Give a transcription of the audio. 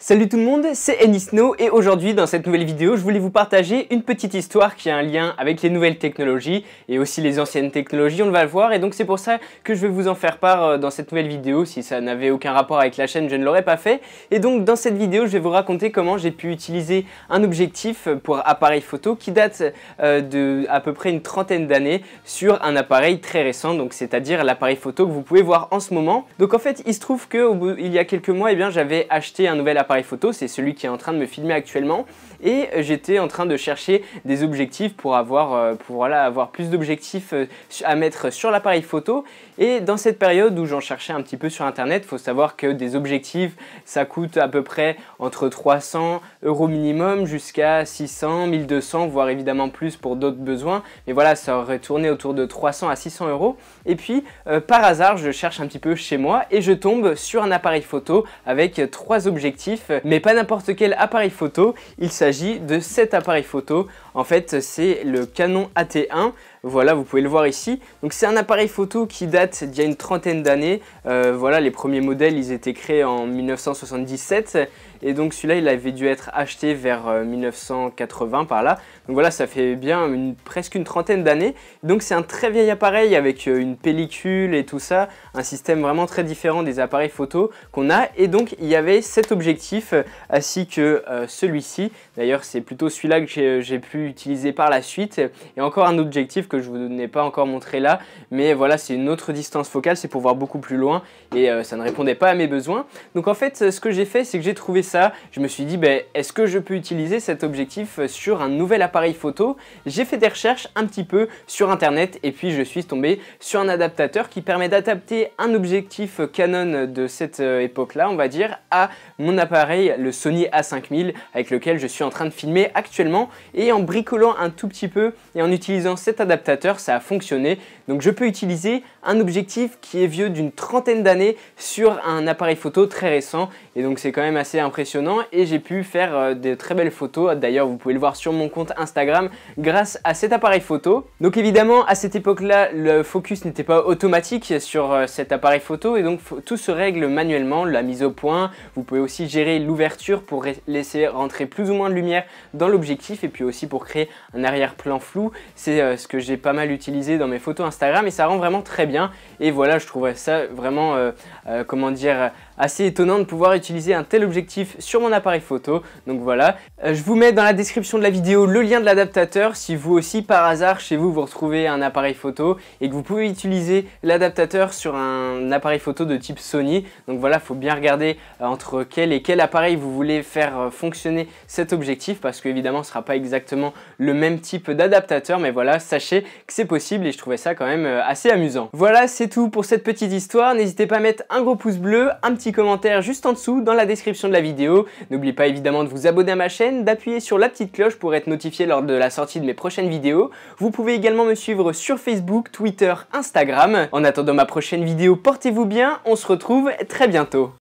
Salut tout le monde, c'est Enisno et aujourd'hui dans cette nouvelle vidéo je voulais vous partager une petite histoire qui a un lien avec les nouvelles technologies et aussi les anciennes technologies, on va le voir, et donc c'est pour ça que je vais vous en faire part dans cette nouvelle vidéo. Si ça n'avait aucun rapport avec la chaîne je ne l'aurais pas fait, et donc dans cette vidéo je vais vous raconter comment j'ai pu utiliser un objectif pour appareil photo qui date de à peu près une trentaine d'années sur un appareil très récent, donc c'est-à-dire l'appareil photo que vous pouvez voir en ce moment. Donc en fait il se trouve que il y a quelques mois j'avais acheté un nouvel appareil photo, c'est celui qui est en train de me filmer actuellement, et j'étais en train de chercher des objectifs pour avoir plus d'objectifs à mettre sur l'appareil photo. Et dans cette période où j'en cherchais un petit peu sur internet, il faut savoir que des objectifs ça coûte à peu près entre 300 € minimum jusqu'à 600, 1200, voire évidemment plus pour d'autres besoins, mais voilà, ça aurait tourné autour de 300 à 600 €. Et puis par hasard je cherche un petit peu chez moi et je tombe sur un appareil photo avec trois objectifs, mais pas n'importe quel appareil photo, il s'agit de cet appareil photo. En fait c'est le Canon AT1. Voilà, vous pouvez le voir ici. Donc c'est un appareil photo qui date d'il y a une trentaine d'années. Voilà, les premiers modèles ils étaient créés en 1977 et donc celui-là il avait dû être acheté vers 1980 par là. Donc voilà, ça fait bien presque une trentaine d'années. Donc c'est un très vieil appareil avec une pellicule et tout ça, un système vraiment très différent des appareils photo qu'on a. Et donc il y avait cet objectif ainsi que celui-ci. D'ailleurs c'est plutôt celui-là que j'ai pu utiliser par la suite. Et encore un objectif que je vous n'ai pas encore montré là, mais voilà, c'est une autre distance focale, c'est pour voir beaucoup plus loin et ça ne répondait pas à mes besoins. Donc en fait ce que j'ai fait c'est que j'ai trouvé ça, je me suis dit est-ce que je peux utiliser cet objectif sur un nouvel appareil photo? J'ai fait des recherches un petit peu sur internet et puis je suis tombé sur un adaptateur qui permet d'adapter un objectif Canon de cette époque là, on va dire, à mon appareil, le Sony A5000 avec lequel je suis en train de filmer actuellement. Et en bricolant un tout petit peu et en utilisant cet adaptateur, ça a fonctionné. Donc je peux utiliser un objectif qui est vieux d'une trentaine d'années sur un appareil photo très récent, et donc c'est quand même assez impressionnant et j'ai pu faire de très belles photos. D'ailleurs vous pouvez le voir sur mon compte Instagram grâce à cet appareil photo. Donc évidemment à cette époque là le focus n'était pas automatique sur cet appareil photo et donc tout se règle manuellement, la mise au point. Vous pouvez aussi gérer l'ouverture pour laisser rentrer plus ou moins de lumière dans l'objectif et puis aussi pour créer un arrière-plan flou. C'est ce que j'ai pas mal utilisé dans mes photos Instagram et ça rend vraiment très bien. Et voilà, je trouvais ça vraiment comment dire, assez étonnant de pouvoir utiliser un tel objectif sur mon appareil photo. Donc voilà, je vous mets dans la description de la vidéo le lien de l'adaptateur si vous aussi par hasard chez vous retrouvez un appareil photo et que vous pouvez utiliser l'adaptateur sur un appareil photo de type Sony. Donc voilà, il faut bien regarder entre quel et quel appareil vous voulez faire fonctionner cet objectif, parce que évidemment ce ne sera pas exactement le même type d'adaptateur, mais voilà, sachez que c'est possible et je trouvais ça quand même assez amusant. Voilà, c'est tout pour cette petite histoire. N'hésitez pas à mettre un gros pouce bleu, un petit commentaire juste en dessous dans la description de la vidéo. N'oubliez pas évidemment de vous abonner à ma chaîne, d'appuyer sur la petite cloche pour être notifié lors de la sortie de mes prochaines vidéos. Vous pouvez également me suivre sur Facebook, Twitter, Instagram. En attendant ma prochaine vidéo, portez-vous bien, on se retrouve très bientôt.